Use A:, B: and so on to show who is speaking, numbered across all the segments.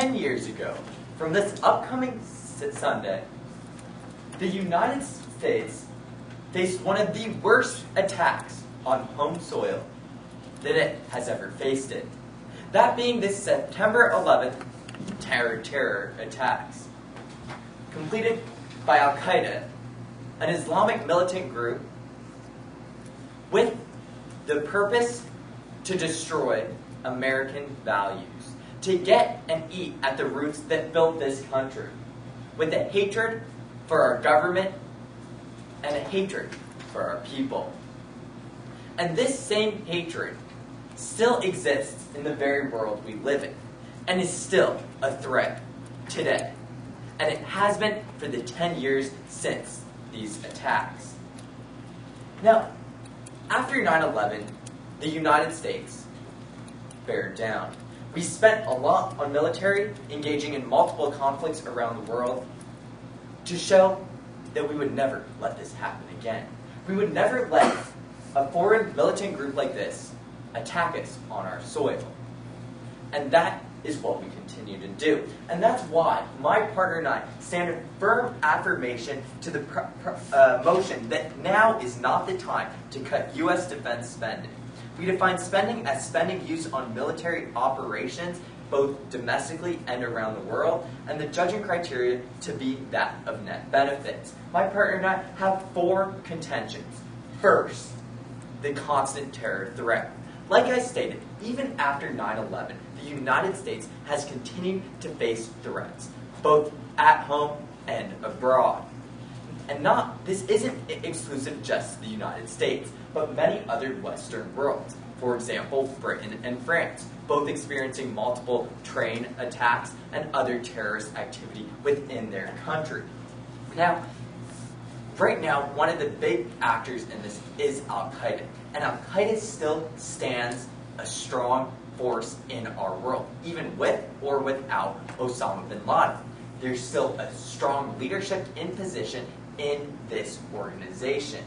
A: 10 years ago, from this upcoming Sunday, the United States faced one of the worst attacks on home soil that it has ever faced it. That being this September 11th terror attacks, completed by Al-Qaeda, an Islamic militant group with the purpose to destroy American values, to get and eat at the roots that built this country, with a hatred for our government and a hatred for our people. And this same hatred still exists in the very world we live in, and is still a threat today. And it has been for the 10 years since these attacks. Now, after 9/11, the United States bared down. We spent a lot on military, engaging in multiple conflicts around the world, to show that we would never let this happen again. We would never let a foreign militant group like this attack us on our soil. And that is what we continue to do. And that's why my partner and I stand in firm affirmation to the motion that now is not the time to cut U.S. defense spending. We define spending as spending used on military operations, both domestically and around the world, and the judging criteria to be that of net benefits. My partner and I have 4 contentions. First, the constant terror threat. Like I stated, even after 9/11, the United States has continued to face threats, both at home and abroad. And this isn't exclusive just to the United States, but many other Western worlds. For example, Britain and France, both experiencing multiple train attacks and other terrorist activity within their country. Now, right now, one of the big actors in this is Al-Qaeda. And Al-Qaeda still stands a strong force in our world, even with or without Osama bin Laden. There's still a strong leadership in position in this organization.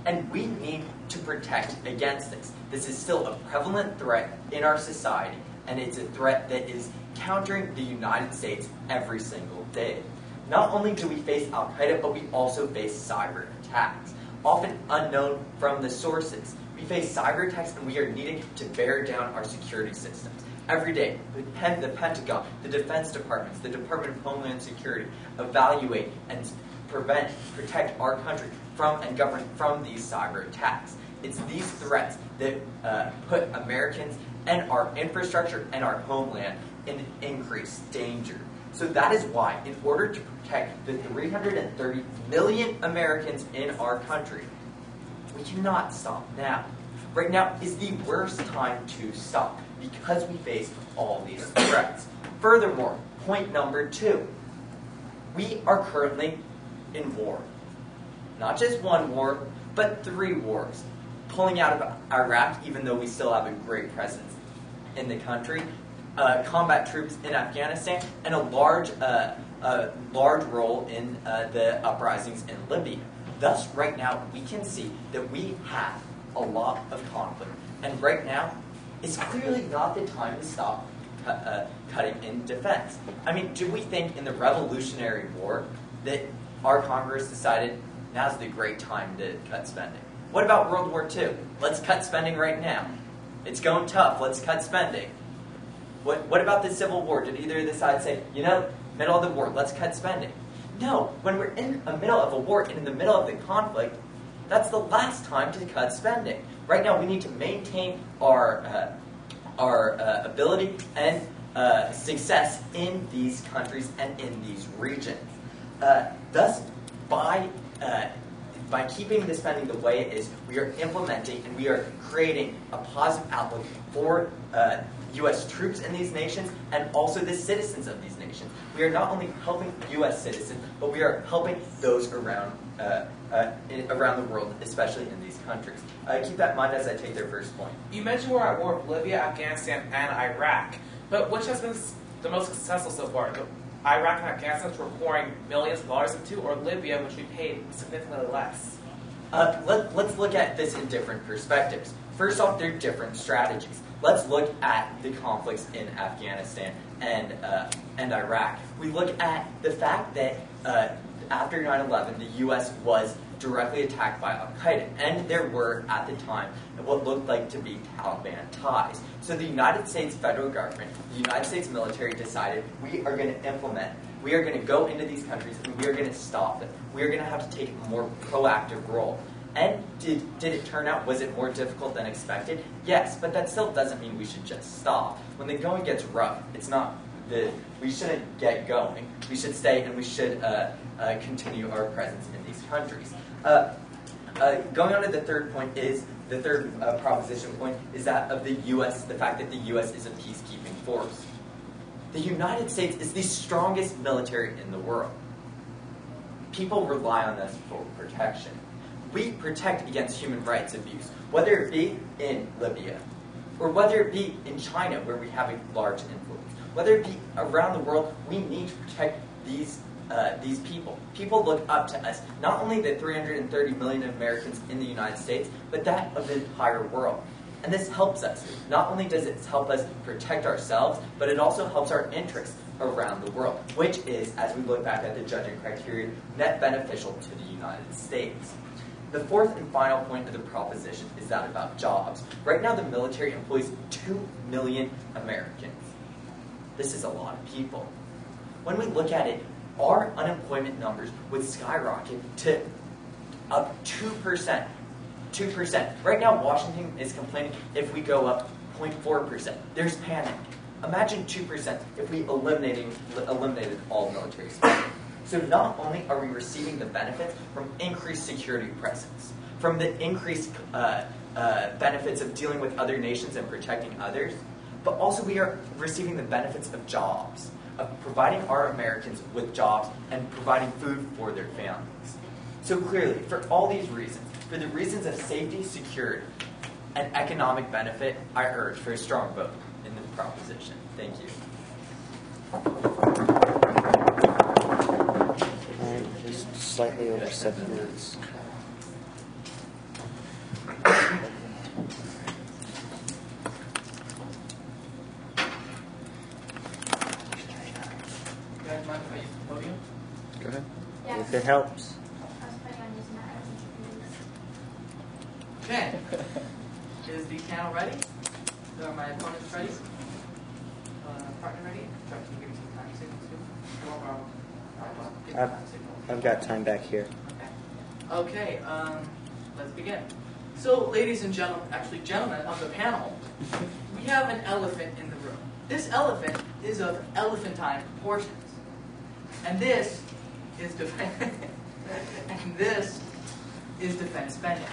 A: And we need to protect against this. This is still a prevalent threat in our society, and it's a threat that is countering the United States every single day. Not only do we face Al-Qaeda, but we also face cyber attacks, often unknown from the sources. We face cyber attacks, and we are needing to bear down our security systems. Every day, the Pentagon, the Defense Departments, the Department of Homeland Security evaluate and protect our country from and govern from these cyber attacks. It's these threats that put Americans and our infrastructure and our homeland in increased danger. So that is why, in order to protect the 330 million Americans in our country, we cannot stop now. Right now is the worst time to stop because we face all these threats. Furthermore, point number 2, we are currently in war. Not just one war, but 3 wars. Pulling out of Iraq, even though we still have a great presence in the country, combat troops in Afghanistan, and a large role in the uprisings in Libya. Thus, right now, we can see that we have a lot of conflict. And right now, it's clearly not the time to stop cutting in defense. I mean, do we think in the Revolutionary War that our Congress decided now's the great time to cut spending? What about World War II? Let's cut spending right now. It's going tough. Let's cut spending. What about the Civil War? Did either of the sides say, middle of the war, let's cut spending? No. When we're in the middle of a war and in the middle of the conflict, that's the last time to cut spending. Right now, we need to maintain our ability and success in these countries and in these regions. Thus, by keeping the spending the way it is, we are implementing and we are creating a positive outlook for U.S. troops in these nations and also the citizens of these nations. We are not only helping U.S. citizens, but we are helping those around the world, especially in these countries. Keep that in mind as I take their first point.
B: You mentioned we're at war with Libya, Afghanistan, and Iraq. But which has been the most successful so far? Iraq and Afghanistan, which we're pouring millions of dollars into, or Libya, which we paid significantly less?
A: Let's look at this in different perspectives. First off, they're different strategies. let's look at the conflicts in Afghanistan and Iraq. We look at the fact that after 9/11, the U.S. was directly attacked by Al-Qaeda, and there were, at the time, what looked like to be Taliban ties. So the United States federal government, the United States military decided we are going to implement, we are going to go into these countries, and we are going to stop them. We are going to have to take a more proactive role. And did it turn out, was it more difficult than expected? Yes, but that still doesn't mean we should just stop. When the going gets rough, we shouldn't get going. We should stay, and we should continue our presence in these countries. Going on to the third point is, the third proposition point is that of the U.S., the fact that the U.S. is a peacekeeping force. The United States is the strongest military in the world. People rely on us for protection. We protect against human rights abuse, whether it be in Libya, or whether it be in China, where we have a large influence. Whether it be around the world, we need to protect these people. People look up to us, not only the 330 million Americans in the United States, but that of the entire world. And this helps us. Not only does it help us protect ourselves, but it also helps our interests around the world, which is, as we look back at the judging criteria, net beneficial to the United States. The fourth and final point of the proposition is that about jobs. Right now, the military employs 2 million Americans. This is a lot of people. When we look at it, our unemployment numbers would skyrocket to up 2%. 2%. Right now, Washington is complaining if we go up 0.4%. There's panic. Imagine 2% if we eliminated all military spending. So not only are we receiving the benefits from increased security presence, from the increased benefits of dealing with other nations and protecting others, but also we are receiving the benefits of jobs, of providing our Americans with jobs and providing food for their families. So clearly, for all these reasons, for the reasons of safety, security, and economic benefit, I urge for a strong vote in the proposition. Thank you.
C: Just slightly over 7 minutes. Go ahead.
D: Yeah.
C: If it helps.
D: I was planning on using that as
E: Okay. Is the panel ready? Are my opponents ready? Partner ready? Chuck, can you give me some time signals too?
C: I've got time back here.
E: Okay, let's begin. So, ladies and gentlemen, actually gentlemen of the panel, we have an elephant in the room. This elephant is of elephantine proportions. And this is defense spending.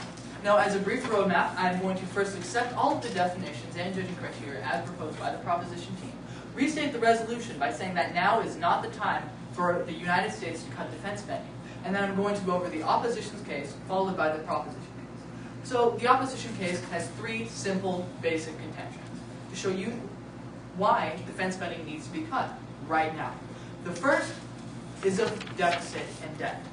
E: Now, as a brief roadmap, I'm going to first accept all of the definitions and judging criteria as proposed by the proposition team, restate the resolution by saying that now is not the time for the United States to cut defense spending, and then I'm going to go over the opposition's case, followed by the proposition case. So, the opposition case has 3 simple, basic contentions to show you why defense spending needs to be cut right now. The first is of deficit and debt.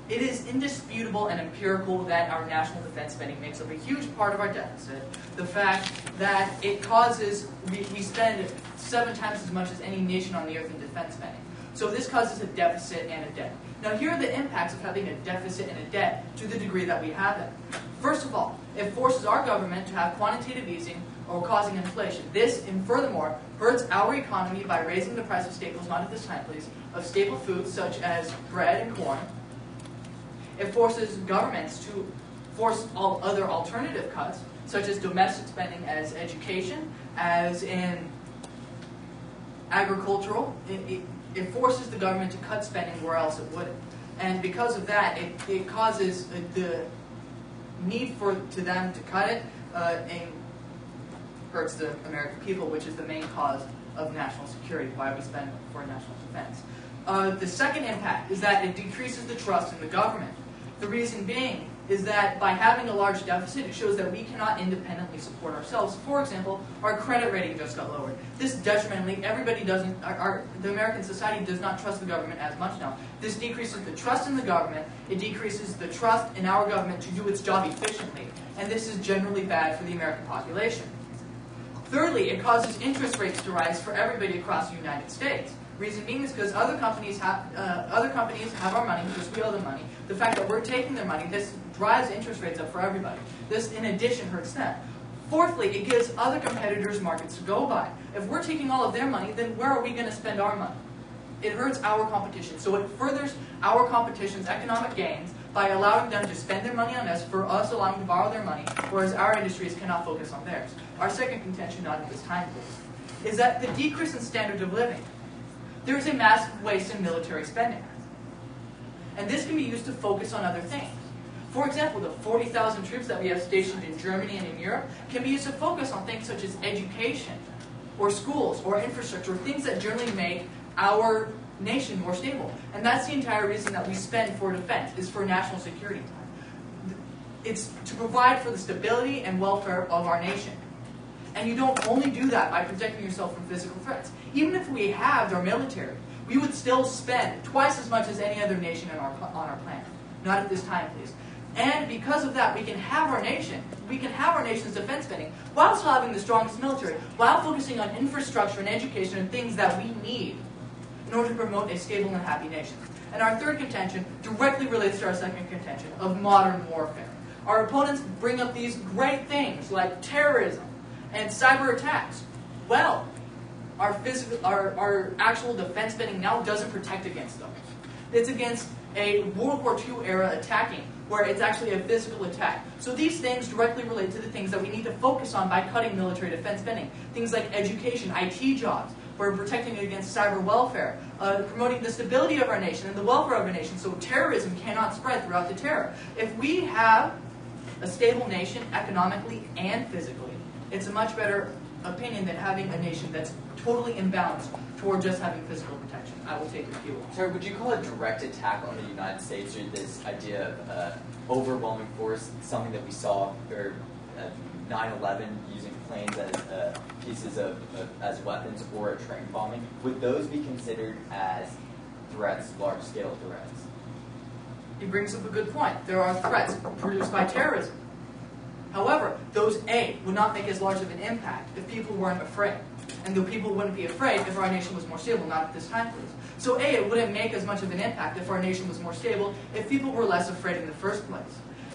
E: It is indisputable and empirical that our national defense spending makes up a huge part of our deficit. The fact that it causes, we spend 7 times as much as any nation on the earth in defense spending. So this causes a deficit and a debt. Now here are the impacts of having a deficit and a debt to the degree that we have it. First of all, it forces our government to have quantitative easing or causing inflation. This, and furthermore, hurts our economy by raising the price of staples, not at this time please, of staple foods such as bread and corn. It forces governments to force all other alternative cuts, such as domestic spending as education, as in agricultural. It forces the government to cut spending where else it wouldn't. And because of that, it causes the need for them to cut it and hurts the American people, which is the main cause of national security, why we spend for national defense. The second impact is that it decreases the trust in the government. The reason being is that by having a large deficit, it shows that we cannot independently support ourselves. For example, our credit rating just got lowered. This detrimentally, the American society does not trust the government as much now. This decreases the trust in the government. It decreases the trust in our government to do its job efficiently. And this is generally bad for the American population. Thirdly, it causes interest rates to rise for everybody across the United States. Reason being is because other companies have our money because we owe them money. The fact that we're taking their money, this drives interest rates up for everybody. This, in addition, hurts them. Fourthly, it gives other competitors markets to go by. If we're taking all of their money, then where are we going to spend our money? It hurts our competition. So it furthers our competition's economic gains by allowing them to spend their money on us for us allowing to borrow their money, whereas our industries cannot focus on theirs. Our second contention, not at this time, please, is that the decrease in standard of living. There is a massive waste in military spending. And this can be used to focus on other things. For example, the 40,000 troops that we have stationed in Germany and in Europe can be used to focus on things such as education, or schools, or infrastructure, or things that generally make our nation more stable. And that's the entire reason that we spend for defense, is for national security. It's to provide for the stability and welfare of our nation. And you don't only do that by protecting yourself from physical threats. Even if we halved our military, we would still spend twice as much as any other nation on our planet. Not at this time, please. And because of that, we can have our nation's defense spending while still having the strongest military, while focusing on infrastructure and education and things that we need in order to promote a stable and happy nation. And our third contention directly relates to our second contention of modern warfare. Our opponents bring up these great things like terrorism and cyber attacks. Well, our actual defense spending now doesn't protect against them. It's against a World War II era attacking, where it's actually a physical attack. So these things directly relate to the things that we need to focus on by cutting military defense spending. Things like education, IT jobs, we're protecting against cyber welfare, promoting the stability of our nation and the welfare of our nation so terrorism cannot spread throughout the terror. If we have a stable nation economically and physically, it's a much better opinion than having a nation that's totally imbalanced toward just having physical protection. I will take a few.
A: Sorry, would you call a direct attack on the United States, or this idea of overwhelming force, something that we saw, or 9/11 using planes as pieces as weapons, or a train bombing? Would those be considered as threats, large-scale threats?
E: He brings up a good point. There are threats produced by terrorism. However, those would not make as large of an impact if people weren't afraid. And the people wouldn't be afraid if our nation was more stable, not at this time, please. So it wouldn't make as much of an impact if our nation was more stable, if people were less afraid in the first place.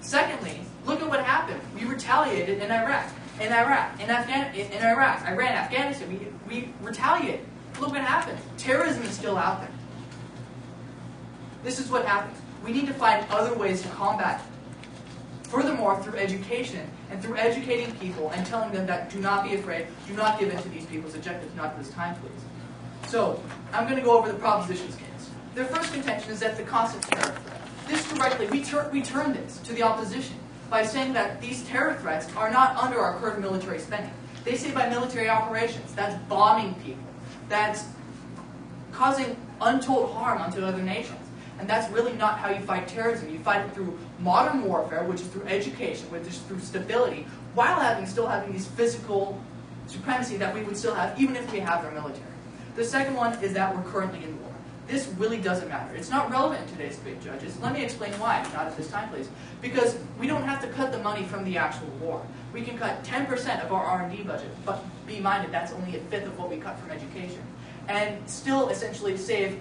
E: Secondly, look at what happened. We retaliated in Iraq, in Iran, Afghanistan. We retaliated. Look what happened. Terrorism is still out there. This is what happens. We need to find other ways to combat it. Furthermore, through education and through educating people and telling them that do not be afraid, do not give in to these people's objectives, not at this time, please. So, I'm going to go over the propositions case. Their first contention is that the constant terror threat. This directly, we turn this to the opposition by saying that these terror threats are not under our current military spending. They say by military operations. That's bombing people. That's causing untold harm unto other nations. And that's really not how you fight terrorism. You fight it through modern warfare, which is through education, which is through stability, while still having these physical supremacy that we would still have even if we have our military. The second one is that we're currently in war. This really doesn't matter. It's not relevant in today's debate, judges. Let me explain why. Not at this time, please. Because we don't have to cut the money from the actual war. We can cut 10% of our R&D budget, but be minded, that's only a fifth of what we cut from education. And still essentially save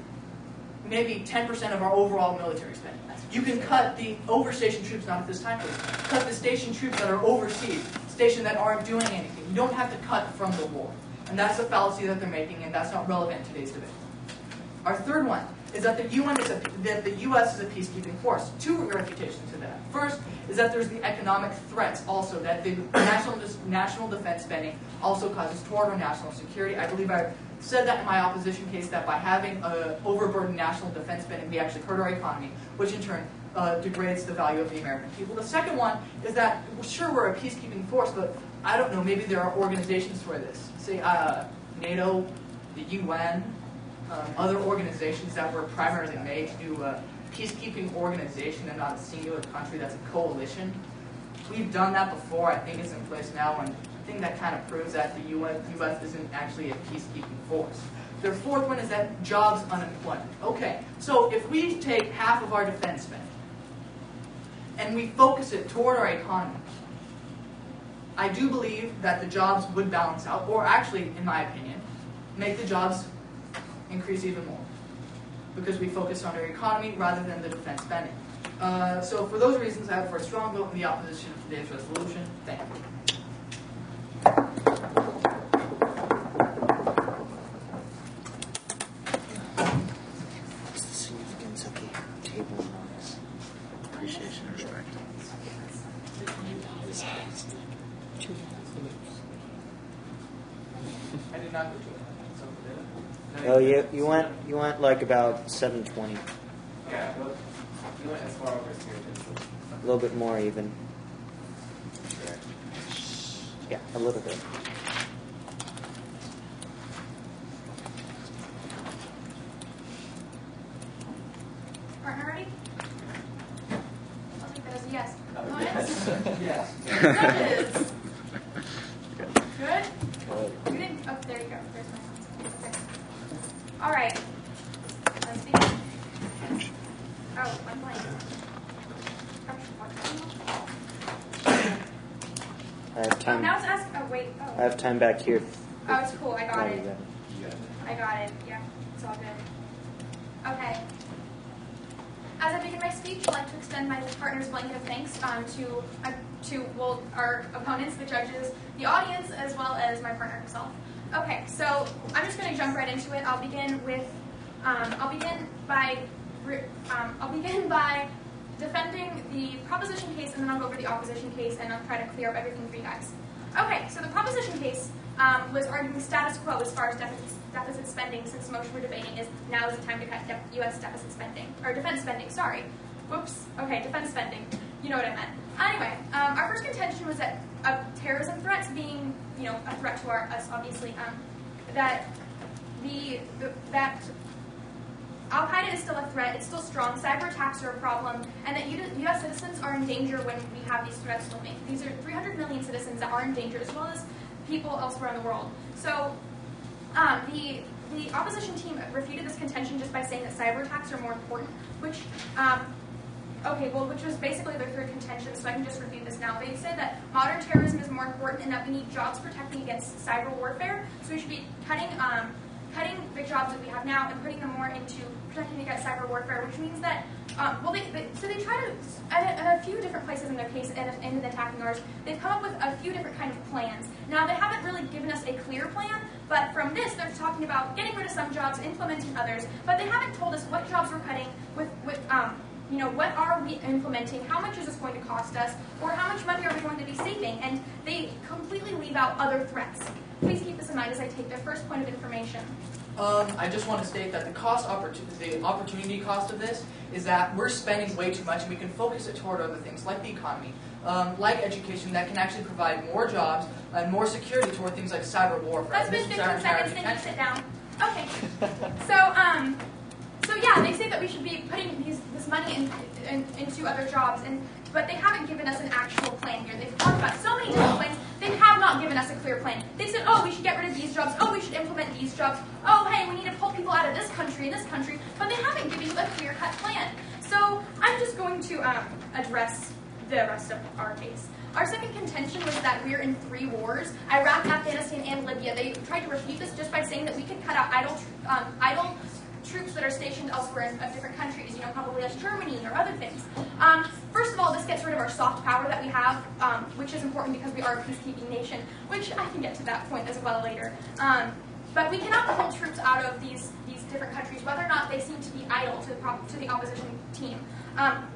E: maybe 10% of our overall military spending. You can cut the overstationed troops, not at this time, please. Cut the stationed troops that are overseas, stationed that aren't doing anything. You don't have to cut from the war. And that's a fallacy that they're making, and that's not relevant in today's debate. Our third one is that the U.S. is a peacekeeping force. Two refutations to that. First is that there's the economic threats also, that the national defense spending also causes toward our national security. I believe I said that in my opposition case, that by having overburdened national defense spending, we actually hurt our economy, which in turn degrades the value of the American people. The second one is that, sure, we're a peacekeeping force, but I don't know, maybe there are organizations for this. Say NATO, the UN, other organizations that were primarily made to do a peacekeeping organization and not a singular country that's a coalition. We've done that before. I think it's in place now, and I think that kind of proves that the U.S. isn't actually a peacekeeping force. The fourth one is that jobs unemployment. Okay, so if we take half of our defense spending and we focus it toward our economy, I do believe that the jobs would balance out, or actually, in my opinion, make the jobs increase even more, because we focus on our economy rather than the defense spending. So for those reasons, I vote for a strong vote in the opposition of today's resolution. Thank you.
C: What's the significance of the table notice? Appreciation and respect.
E: I did not go to it.
C: Oh, you went like about 7:20,
B: Yeah, well, you went as far over as here.
C: a little bit more even.
B: Sure.
C: Yeah, a little bit.
D: Partner ready? I'll take that as a yes. Opponents?
E: Yes.
D: Judges? Good? You didn't, oh, there you go. There's my phone. Okay. All right. Let's begin. Oh, I'm blank.
C: I have
D: Oh,
C: time.
D: now it's ask. Oh, wait.
C: I
D: Oh.
C: have time back here.
D: Oh, it's cool. I got
C: While
D: it.
C: you're ready.
D: I got it. Yeah, it's all good. Okay. As I begin my speech, I'd like to extend my partner's blanket of thanks to our opponents, the judges, the audience, as well as my partner himself. Okay, so I'm just going to jump right into it. I'll begin by defending the proposition case, and then I'll go over the opposition case, and I'll try to clear up everything for you guys. Okay, so the proposition case was arguing status quo as far as deficit spending, since the motion we're debating is now is the time to cut U.S. deficit spending, or defense spending, sorry. Whoops, okay, defense spending. You know what I meant. Anyway, our first contention was that terrorism threats being, a threat to us, obviously, that Al-Qaeda is still a threat, it's still strong, cyber attacks are a problem, and that U.S. citizens are in danger when we have these threats looming. These are 300 million citizens that are in danger, as well as people elsewhere in the world. So the opposition team refuted this contention just by saying that cyber attacks are more important, which was basically their third contention, so I can just refute this now. They said that modern terrorism is more important and that we need jobs protecting against cyber warfare, so we should be cutting the jobs that we have now and putting them more into protecting against cyber warfare, which means that, they try to, at a few different places in their case and in attacking ours, they've come up with a few different kind of plans. Now, they haven't really given us a clear plan, but from this, they're talking about getting rid of some jobs, implementing others, but they haven't told us what jobs we're cutting, what are we implementing, how much is this going to cost us, or how much money are we going to be saving, and they completely leave out other threats. Please keep this in mind as I take their first point of information.
E: I just want to state that the opportunity cost of this is that we're spending way too much, and we can focus it toward other things like the economy, like education, that can actually provide more jobs and more security toward things like cyber warfare.
D: That's been 15 seconds, then you sit down. Okay. So yeah, they say that we should be putting this money into other jobs, but they haven't given us an actual plan here. They've talked about so many different plans. They have not given us a clear plan. They said, oh, we should get rid of these jobs. Oh, we should implement these jobs. Oh, hey, we need to pull people out of this country and this country. But they haven't given you a clear-cut plan. So I'm just going to address the rest of our case. Our second contention was that we're in 3 wars, Iraq, Afghanistan, and Libya. They tried to refute this just by saying that we could cut out idle troops that are stationed elsewhere in different countries, probably like Germany or other things. First of all, this gets rid of our soft power that we have, which is important because we are a peacekeeping nation, which I can get to that point as well later. But we cannot pull troops out of these different countries, whether or not they seem to be idle to the opposition team.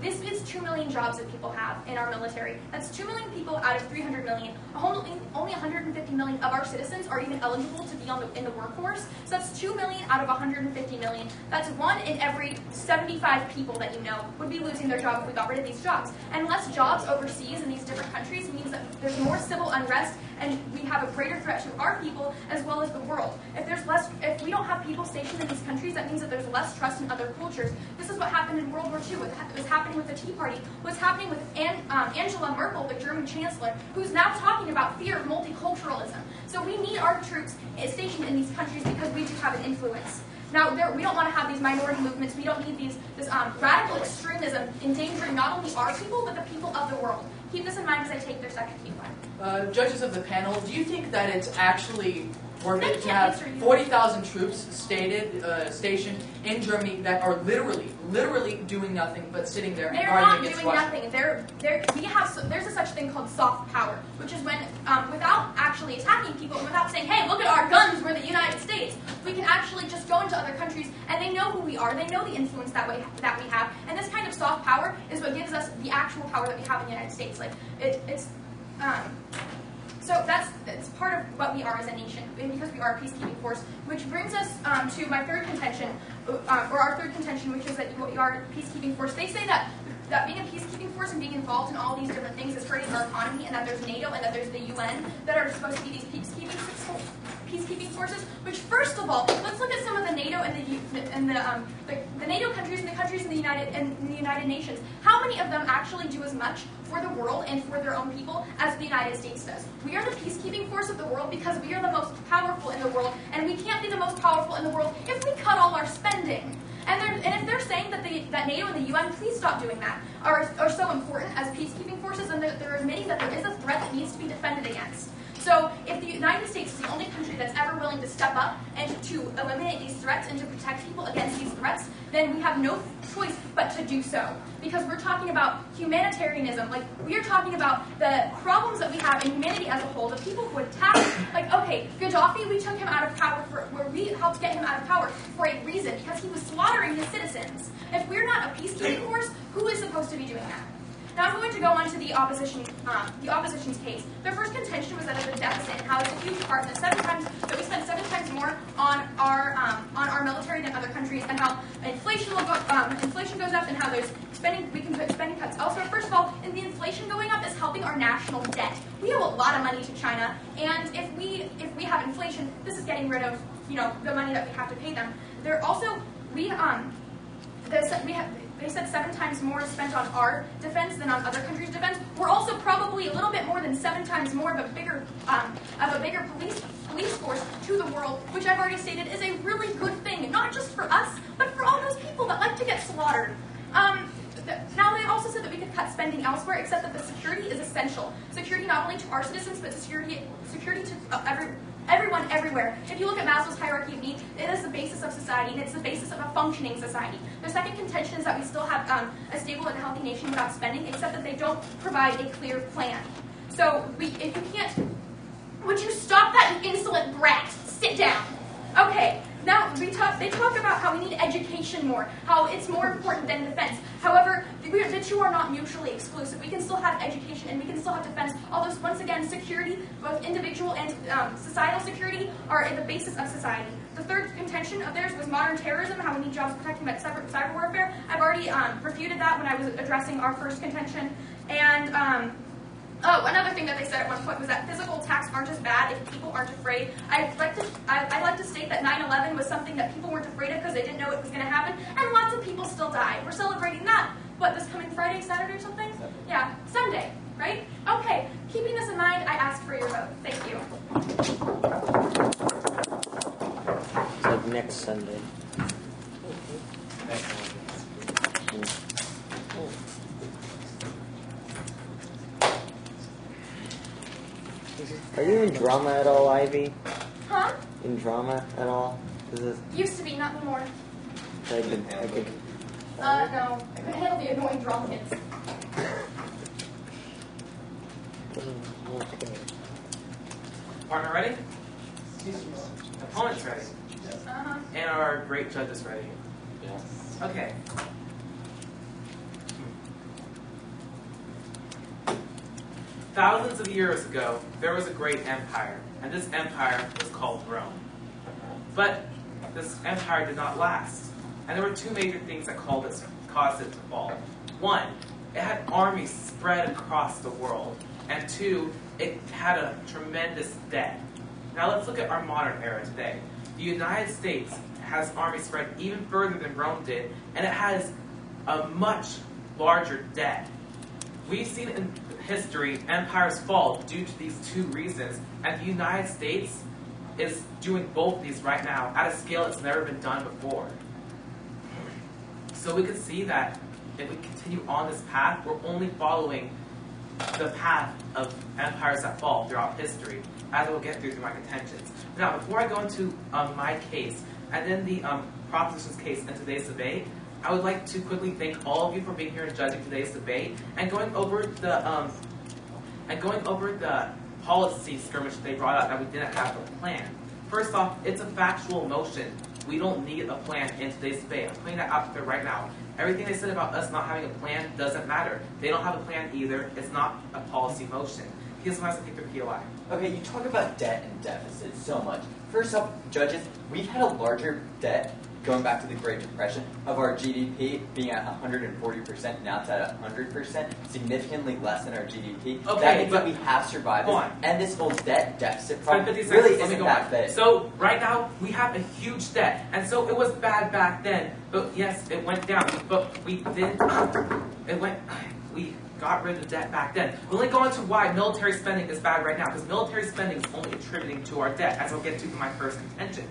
D: This is 2 million jobs that people have in our military. That's 2 million people out of 300 million. Only 150 million of our citizens are even eligible to be in the workforce. So that's 2 million out of 150 million. That's 1 in every 75 people that you know would be losing their job if we got rid of these jobs. And less jobs overseas in these different countries means that there's more civil unrest, and we have a greater threat to our people as well as the world. If we don't have people stationed in these countries, that means that there's less trust in other cultures. This is what happened in World War II. It was happening with the Tea Party. What's happening with Angela Merkel, the German chancellor, who's now talking about fear of multiculturalism. So we need our troops stationed in these countries because we do have an influence. Now, we don't want to have these minority movements. We don't need this radical extremism endangering not only our people, but the people of the world. Keep this in mind as I take their second key point.
E: Judges of the panel, do you think that it's actually worth
D: They
E: it to
D: can't
E: have
D: answer you.
E: 40,000 troops stationed in Germany that are literally doing nothing but sitting there and
D: They're
E: guarding
D: not
E: against
D: doing
E: Russia?
D: nothing. There's a such thing called soft power, which is when, without actually attacking people, without saying, hey, look at our guns, we're the United States, we can actually just go into other countries and they know who we are, they know the influence that we have, and this kind of soft power is what gives us the actual power that we have in the United States. Like, so it's part of what we are as a nation, and because we are a peacekeeping force, which brings us to my third contention, or our third contention, which is that we are a peacekeeping force. They say that being a peacekeeping force and being involved in all these different things is hurting our economy, and that there's NATO and that there's the UN that are supposed to be these peacekeeping forces. Which, first of all, let's look at some of the NATO and the NATO countries and the countries in the United Nations. How many of them actually do as much for the world and for their own people as the United States does? We are the peacekeeping force of the world because we are the most powerful in the world, and we can't be the most powerful in the world if we cut all our spending. And if they're saying that NATO and the UN, please stop doing that, are so important as peacekeeping forces, and they're admitting that there is a threat that needs to be defended against. So if the United States is the only country that's ever willing to step up and to eliminate these threats and to protect people against these threats, then we have no choice but to do so. Because we're talking about humanitarianism. Like, we are talking about the problems that we have in humanity as a whole, the people who attack, like, okay, Gaddafi, we took him out of power we helped get him out of power for a reason, because he was slaughtering his citizens. If we're not a peacekeeping force, who is supposed to be doing that? Now I'm going to go on to the opposition's case. Their first contention was that it's a deficit, and how it's a huge part in that we spend 7 times more on our military than other countries, and how inflation goes up, and how we can put spending cuts elsewhere. First of all, and the inflation going up is helping our national debt. We owe a lot of money to China, and if we have inflation, this is getting rid of the money that we have to pay them. They're also they said 7 times more is spent on our defense than on other countries' defense. We're also probably a little bit more than 7 times more of a bigger police force to the world, which I've already stated is a really good thing, not just for us, but for all those people that like to get slaughtered. Now, they also said that we could cut spending elsewhere, except that the security is essential. Security not only to our citizens, but security to everyone, everywhere. If you look at Maslow's hierarchy of needs, it is the basis of society, and it's the basis of a functioning society. Their second contention is that we still have a stable and healthy nation without spending, except that they don't provide a clear plan. So, if you can't, would you stop that, you insolent brat? Sit down. Okay. Now, they talk about how we need education more, how it's more important than defense. However, the two are not mutually exclusive. We can still have education and we can still have defense, although, once again, security, both individual and societal security, are at the basis of society. The third contention of theirs was modern terrorism, how we need jobs protecting against cyber warfare. I've already refuted that when I was addressing our first contention. And another thing that they said at one point was that physical attacks aren't as bad if people aren't afraid. I'd like to state that 9/11 was something that people weren't afraid of because they didn't know it was going to happen, and lots of people still died. We're celebrating that. What, this coming Friday, Saturday, or something? Yeah, Sunday, right? Okay, keeping this in mind, I ask for your vote. Thank you.
C: It's like next Sunday. Are you in drama at all, Ivy?
D: Huh?
C: In drama at all?
D: Used to be, not anymore.
C: I could.
D: No. I couldn't handle the annoying drama kids.
B: Partner ready? Opponents ready?
D: Uh-huh.
B: And our great judges ready?
C: Yes.
B: Okay. Thousands of years ago, there was a great empire, and this empire was called Rome. But this empire did not last, and there were 2 major things that caused it to fall. 1, it had armies spread across the world, and 2, it had a tremendous debt. Now let's look at our modern era today. The United States has armies spread even further than Rome did, and it has a much larger debt. We've seen in history empires fall due to these 2 reasons, and the United States is doing both of these right now at a scale that's never been done before. So we can see that if we continue on this path, we're only following the path of empires that fall throughout history, as we'll get through my contentions. Now, before I go into my case, and then the proposition's case in today's debate, I would like to quickly thank all of you for being here and judging today's debate, and going over the policy skirmish that they brought up that we didn't have a plan. First off, it's a factual motion. We don't need a plan in today's debate. I'm putting that out there right now. Everything they said about us not having a plan doesn't matter. They don't have a plan either. It's not a policy motion. Here's what I have to take their POI.
A: Okay, you talk about debt and deficit so much. First off, judges, we've had a larger debt going back to the Great Depression of our GDP being at 140%, now it's at 100%, significantly less than our GDP.
B: Okay,
A: that means
B: but
A: that we have survived this, and this whole debt deficit problem
B: 50
A: really
B: seconds,
A: isn't that big.
B: So right now we have a huge debt, and so it was bad back then. But yes, it went down. But we got rid of the debt back then. We'll only go into why military spending is bad right now, because military spending is only attributing to our debt, as I'll get to in my first contention.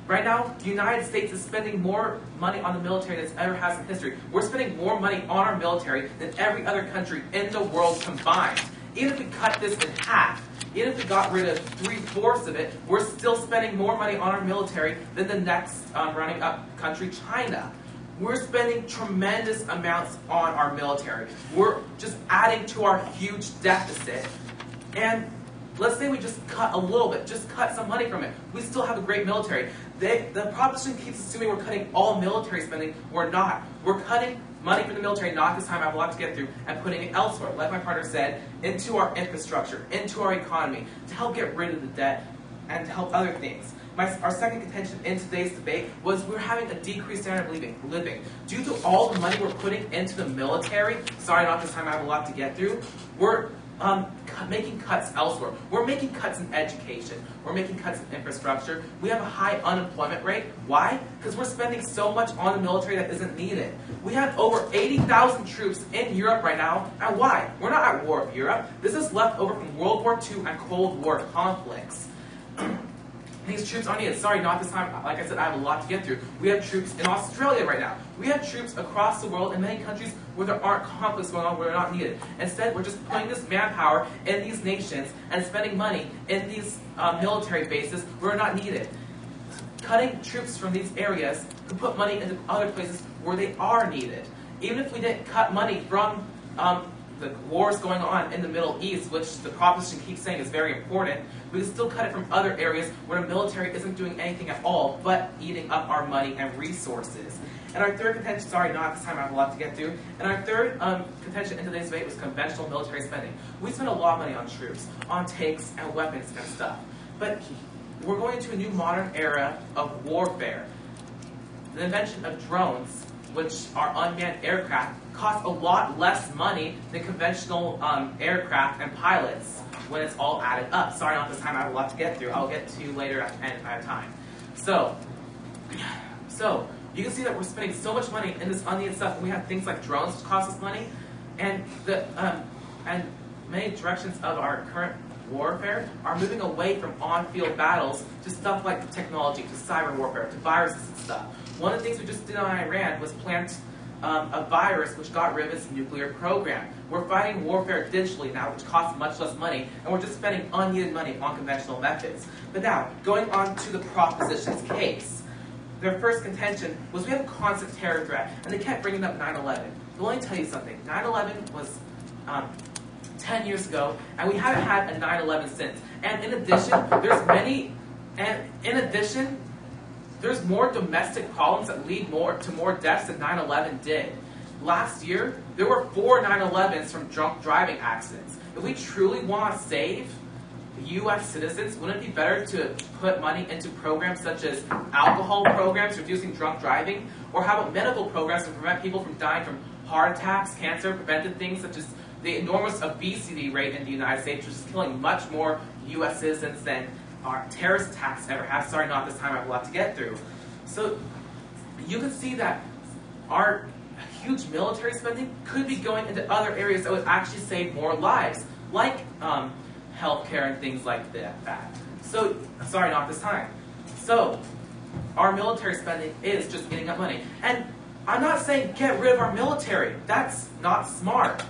B: Right now, the United States is spending more money on the military than it ever has in history. We're spending more money on our military than every other country in the world combined. Even if we cut this in half, even if we got rid of 3/4 of it, we're still spending more money on our military than the next running up country, China. We're spending tremendous amounts on our military. We're just adding to our huge deficit. And let's say we just cut a little bit, just cut some money from it. We still have a great military. The proposition keeps assuming we're cutting all military spending. We're not. We're cutting money from the military, not this time, I have a lot to get through, and putting it elsewhere, like my partner said, into our infrastructure, into our economy, to help get rid of the debt and to help other things. Our second contention in today's debate was we're having a decreased standard of living. Due to all the money we're putting into the military, sorry, not this time, I have a lot to get through, we're making cuts elsewhere. We're making cuts in education. We're making cuts in infrastructure. We have a high unemployment rate. Why? Because we're spending so much on the military that isn't needed. We have over 80,000 troops in Europe right now. And why? We're not at war with Europe. This is left over from World War II and Cold War conflicts. These troops aren't needed. Sorry, not this time. Like I said, I have a lot to get through. We have troops in Australia right now. We have troops across the world in many countries where there aren't conflicts going on, where they're not needed. Instead, we're just putting this manpower in these nations and spending money in these military bases where they're not needed. Cutting troops from these areas to put money into other places where they are needed. Even if we didn't cut money from the wars going on in the Middle East, which the proposition keeps saying is very important, we can still cut it from other areas where the military isn't doing anything at all but eating up our money and resources. And our third contention, sorry, not this time, I have a lot to get through, and our third contention in today's debate was conventional military spending. We spend a lot of money on troops, on tanks and weapons and stuff. But we're going into a new modern era of warfare. The invention of drones, which are unmanned aircraft, cost a lot less money than conventional aircraft and pilots when it's all added up. Sorry, not this time, I have a lot to get through. I'll get to you later at the end if I have time. So you can see that we're spending so much money in this unneeded stuff, and we have things like drones which cost us money, and many directions of our current warfare are moving away from on-field battles to stuff like technology, to cyber warfare, to viruses and stuff. One of the things we just did on Iran was plant a virus which got rid of its nuclear program. We're fighting warfare digitally now, which costs much less money, and we're just spending unneeded money on conventional methods. But now, going on to the proposition's case. Their first contention was we have a constant terror threat, and they kept bringing up 9/11. But let me tell you something. 9/11 was 10 years ago, and we haven't had a 9/11 since. And in addition, there's more domestic problems that lead to more deaths than 9/11 did. Last year, there were 4 9/11s from drunk driving accidents. If we truly want to save U.S. citizens, wouldn't it be better to put money into programs such as alcohol programs, reducing drunk driving, or how about medical programs to prevent people from dying from heart attacks, cancer, preventive things such as the enormous obesity rate in the United States, which is killing much more U.S. citizens than our terrorist attacks ever have. Sorry, not this time, I have a lot to get through. So you can see that our huge military spending could be going into other areas that would actually save more lives, like healthcare and things like that. So, sorry, not this time. So, our military spending is just eating up money. And I'm not saying get rid of our military. That's not smart.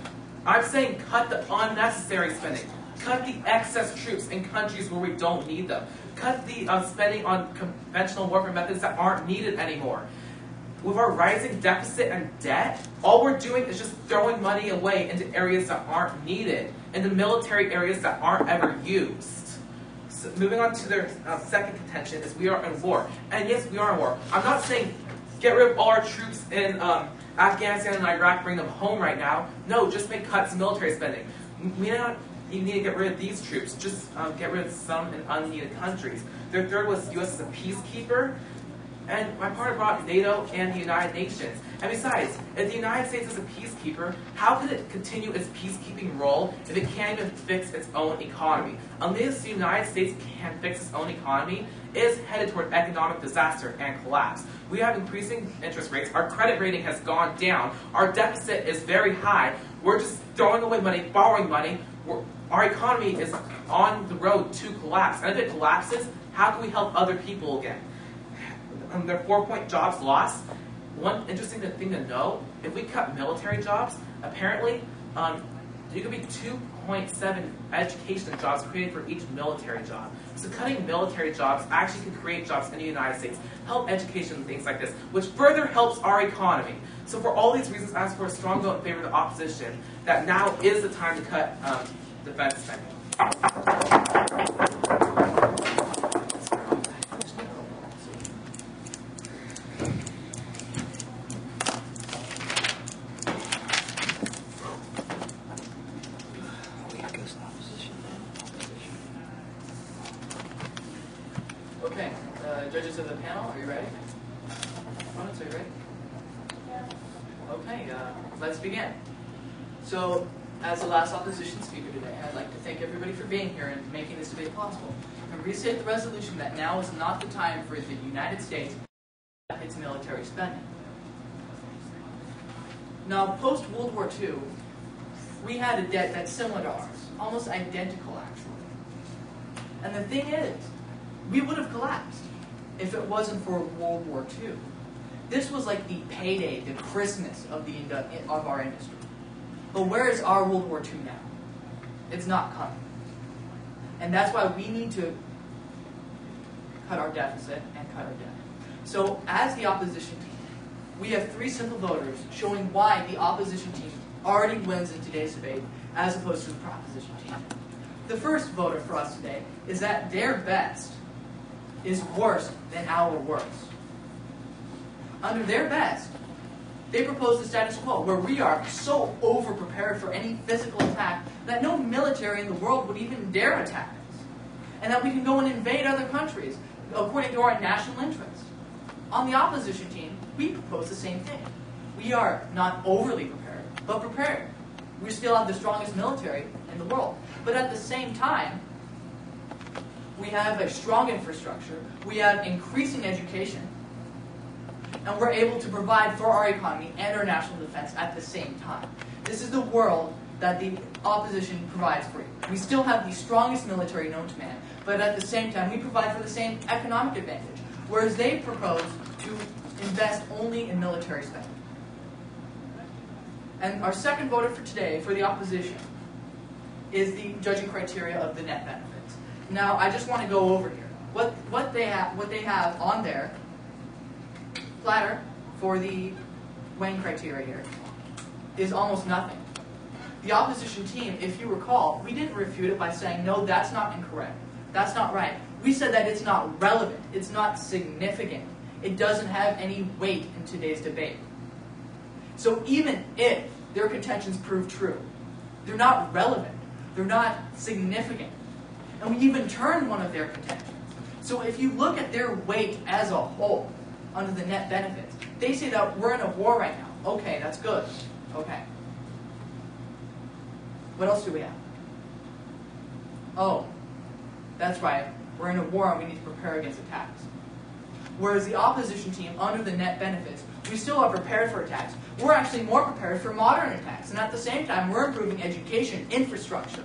B: I'm saying cut the unnecessary spending. Cut the excess troops in countries where we don't need them. Cut the spending on conventional warfare methods that aren't needed anymore. With our rising deficit and debt, all we're doing is just throwing money away into areas that aren't needed, into military areas that aren't ever used. So moving on to their second contention is we are in war. And yes, we are in war. I'm not saying get rid of all our troops in Afghanistan and Iraq, bring them home right now. No, just make cuts in military spending. We don't even need to get rid of these troops. Just get rid of some in unneeded countries. Their third was U.S. as a peacekeeper. And my partner brought up NATO and the United Nations. And besides, if the United States is a peacekeeper, how could it continue its peacekeeping role if it can't even fix its own economy? Unless the United States can fix its own economy, it is headed toward economic disaster and collapse. We have increasing interest rates. Our credit rating has gone down. Our deficit is very high. We're just throwing away money, borrowing money. Our economy is on the road to collapse. And if it collapses, how can we help other people again? Their 4-point jobs lost. One interesting thing to know, if we cut military jobs, apparently there could be 2.7 education jobs created for each military job. So cutting military jobs actually can create jobs in the United States, help education and things like this, which further helps our economy. So for all these reasons, I ask for a strong vote in favor of the opposition, that now is the time to cut defense spending.
E: Okay, judges of the panel, are you ready? Opponents, are you ready?
D: Yeah.
E: Okay, let's begin. So, as the last opposition speaker today, I'd like to thank everybody for being here and making this debate possible. And restate the resolution that now is not the time for the United States to cut its military spending. Now, post-World War II, we had a debt that's similar to ours, almost identical actually. And the thing is, we would have collapsed if it wasn't for World War II. This was like the payday, the Christmas of our industry. But where is our World War II now? It's not coming. And that's why we need to cut our deficit and cut our debt. So as the opposition team, we have 3 simple voters showing why the opposition team already wins in today's debate as opposed to the proposition team. The first voter for us today is that their best is worse than our worst. Under their best, they propose the status quo, where we are so over-prepared for any physical attack that no military in the world would even dare attack us, and that we can go and invade other countries according to our national interests. On the opposition team, we propose the same thing. We are not overly prepared, but prepared. We still have the strongest military in the world, but at the same time, we have a strong infrastructure, we have increasing education, and we're able to provide for our economy and our national defense at the same time. This is the world that the opposition provides for you. We still have the strongest military known to man, but at the same time we provide for the same economic advantage, whereas they propose to invest only in military spending. And our second voter for today, for the opposition, is the judging criteria of the net benefits. Now, I just want to go over here. What they have on their platter for the weighing criteria here is almost nothing. The opposition team, if you recall, we didn't refute it by saying, no, that's not incorrect. That's not right. We said that it's not relevant. It's not significant. It doesn't have any weight in today's debate. So even if their contentions prove true, they're not relevant. They're not significant. And we even turned one of their contentions. So if you look at their weight as a whole under the net benefits, they say that we're in a war right now. Okay, that's good. Okay. What else do we have? Oh, that's right. We're in a war and we need to prepare against attacks. Whereas the opposition team, under the net benefits, we still are prepared for attacks. We're actually more prepared for modern attacks. And at the same time, we're improving education, infrastructure,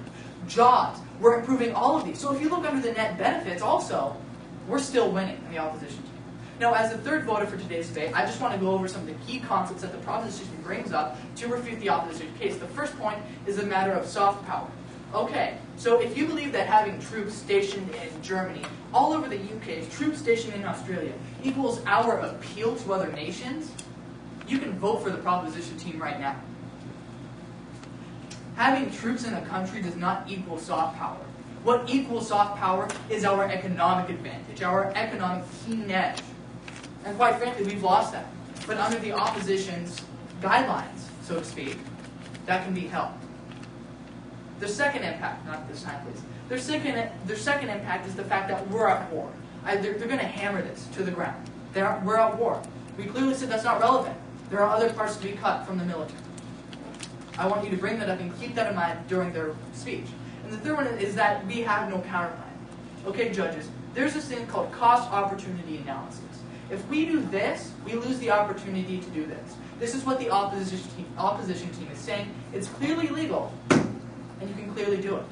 E: jobs. We're improving all of these. So if you look under the net benefits also, we're still winning in the opposition team. Now, as the third voter for today's debate, I just want to go over some of the key concepts that the proposition brings up to refute the opposition case. The first point is a matter of soft power. Okay, so if you believe that having troops stationed in Germany, all over the UK, troops stationed in Australia, equals our appeal to other nations, you can vote for the proposition team right now. Having troops in a country does not equal soft power. What equals soft power is our economic advantage, our economic keen edge. And quite frankly, we've lost that. But under the opposition's guidelines, so to speak, that can be held. The second impact, not this time please, their second impact is the fact that we're at war. They're going to hammer this to the ground. We're at war. We clearly said that's not relevant. There are other parts to be cut from the military. I want you to bring that up and keep that in mind during their speech. And the third one is that we have no counterplan. Okay, judges, there's this thing called cost-opportunity analysis. If we do this, we lose the opportunity to do this. This is what the opposition team is saying. It's clearly legal, and you can clearly do it.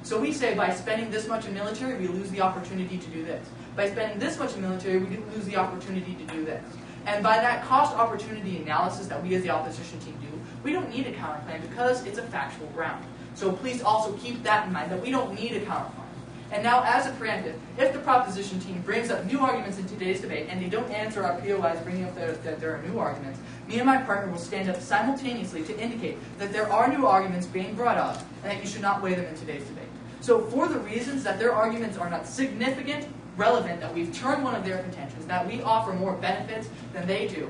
E: So we say by spending this much in military, we lose the opportunity to do this. By spending this much in military, we lose the opportunity to do this. And by that cost-opportunity analysis that we as the opposition team do, we don't need a counterplan because it's a factual ground. So please also keep that in mind, that we don't need a counterplan. And now, as a preemptive, if the proposition team brings up new arguments in today's debate, and they don't answer our POIs bringing up that there are new arguments, me and my partner will stand up simultaneously to indicate that there are new arguments being brought up, and that you should not weigh them in today's debate. So for the reasons that their arguments are not significant, relevant, that we've turned one of their contentions, that we offer more benefits than they do,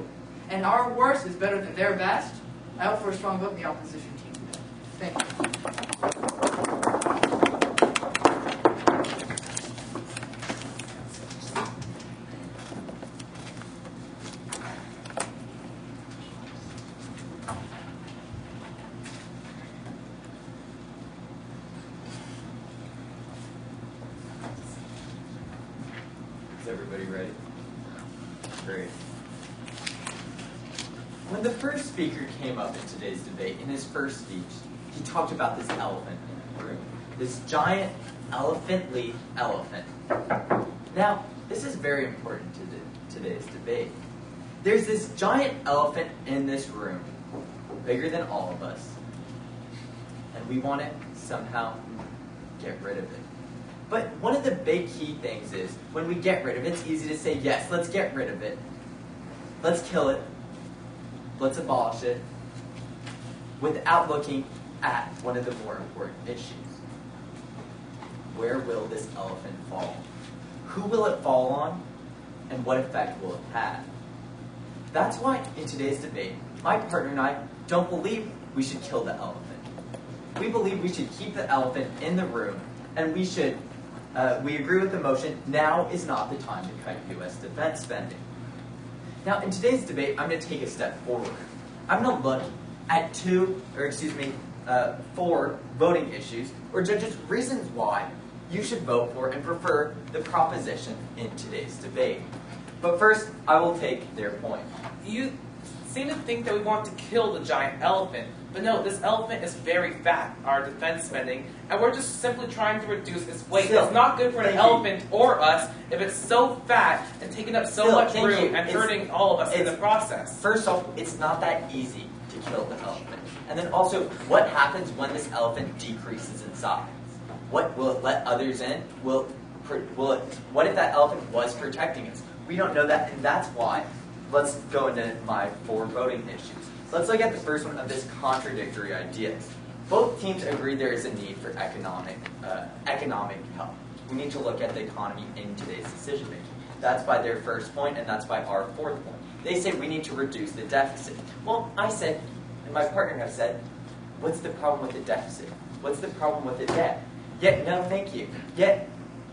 E: and our worst is better than their best, I hope for a strong vote in the opposition team today. Thank you.
A: Is everybody ready? Great. When the first speaker came up in today's debate, in his first speech, he talked about this elephant in the room. This giant elephant-leaf elephant. Now, this is very important to today's debate. There's this giant elephant in this room, bigger than all of us, and we want to somehow get rid of it. But one of the big key things is, when we get rid of it, it's easy to say, yes, let's get rid of it. Let's kill it. Let's abolish it. Without looking at one of the more important issues. Where will this elephant fall? Who will it fall on? And what effect will it have? That's why, in today's debate, my partner and I don't believe we should kill the elephant. We believe we should keep the elephant in the room, and we should we agree with the motion, now is not the time to cut U.S. defense spending. Now, in today's debate, I'm going to take a step forward. I'm going to look at 4 voting issues, or judges' reasons why you should vote for and prefer the proposition in today's debate. But first, I will take their point.
B: You seem to think that we want to kill the giant elephant, but no, this elephant is very fat, our defense spending, and we're just simply trying to reduce its weight.
A: Still,
B: it's not good for an elephant or us if it's so fat and taking up so much room and hurting all of us in the process.
A: First off, it's not that easy to kill the elephant. And then also, what happens when this elephant decreases in size? What will it let others in? What if that elephant was protecting us? We don't know that, and that's why. Let's go into my 4 voting issues. Let's look at the first one of this contradictory ideas. Both teams agree there is a need for economic help. We need to look at the economy in today's decision making. That's by their first point, and that's by our 4th point. They say we need to reduce the deficit. Well, I said, and my partner have said, what's the problem with the deficit? What's the problem with the debt? Yet, no, thank you. Yet,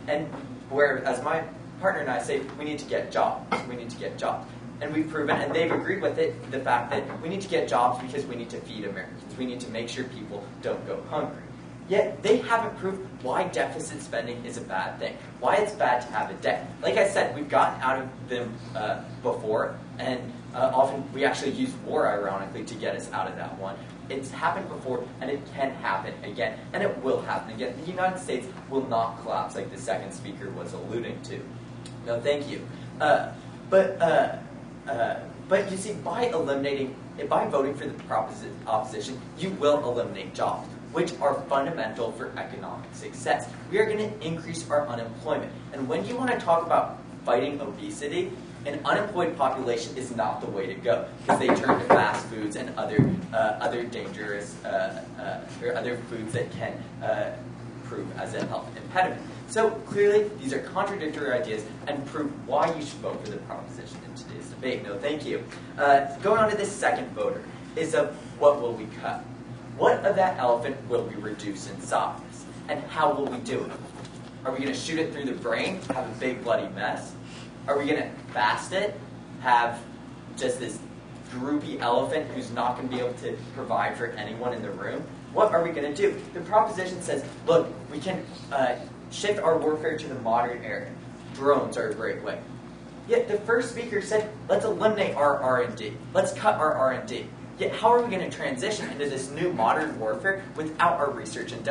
A: and whereas my partner and I say we need to get jobs. We need to get jobs. And we've proven, and they've agreed with it, the fact that we need to get jobs because we need to feed Americans. We need to make sure people don't go hungry. Yet, they haven't proved why deficit spending is a bad thing. Why it's bad to have a debt. Like I said, we've gotten out of them before, and often we actually use war, ironically, to get us out of that one. It's happened before, and it can happen again, and it will happen again. The United States will not collapse like the second speaker was alluding to. No, thank you. But you see, by voting for the opposition, you will eliminate jobs, which are fundamental for economic success. We are going to increase our unemployment. And when you want to talk about fighting obesity, an unemployed population is not the way to go, because they turn to fast foods and other dangerous or other foods that can prove as a health impediment. So clearly, these are contradictory ideas and prove why you should vote for the proposition in today's debate. No, thank you. Going on to this second voter is of what will we cut? What of that elephant will we reduce in size? And how will we do it? Are we going to shoot it through the brain, have a big bloody mess? Are we going to fast it, have just this droopy elephant who's not going to be able to provide for anyone in the room? What are we going to do? The proposition says, look, we can shift our warfare to the modern era. Drones are a great way. Yet the first speaker said, let's eliminate our R&D. Let's cut our R&D. Yet how are we going to transition into this new modern warfare without our research and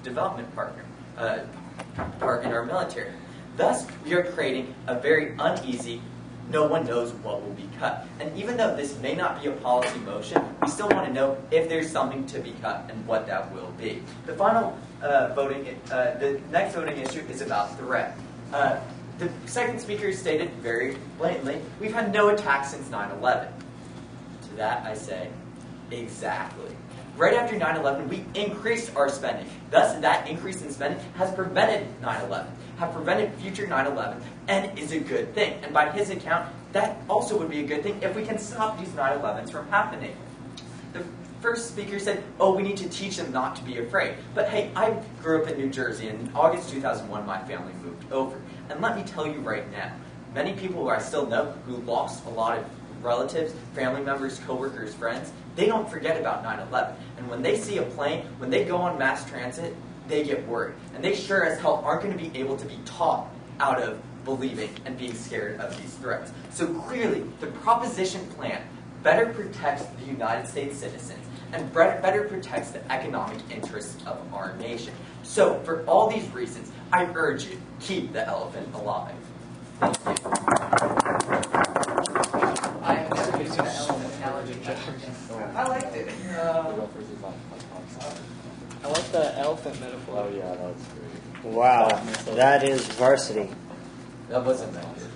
A: development partner in our military? Thus, we are creating a very uneasy, no one knows what will be cut. And even though this may not be a policy motion, we still want to know if there's something to be cut and what that will be. The final the next voting issue is about threat. The second speaker stated very blatantly, we've had no attacks since 9/11. To that I say, exactly. Right after 9/11, we increased our spending. Thus, that increase in spending has prevented 9/11, have prevented future 9/11, and is a good thing. And by his account, that also would be a good thing if we can stop these 9/11s from happening. The first speaker said, oh, we need to teach them not to be afraid. But hey, I grew up in New Jersey, and in August 2001, my family moved over. And let me tell you right now, many people who I still know who lost a lot of relatives, family members, coworkers, friends, they don't forget about 9/11. And when they see a plane, when they go on mass transit, they get worried. And they sure as hell aren't going to be able to be taught out of believing and being scared of these threats. So clearly, the proposition plan better protects the United States citizens and better protects the economic interests of our nation. So for all these reasons, I urge you, keep the elephant alive. Thank you.
B: I liked it.
F: I like the elephant metaphor.
C: Oh yeah, that's great. Wow, that is varsity.
A: That wasn't that good.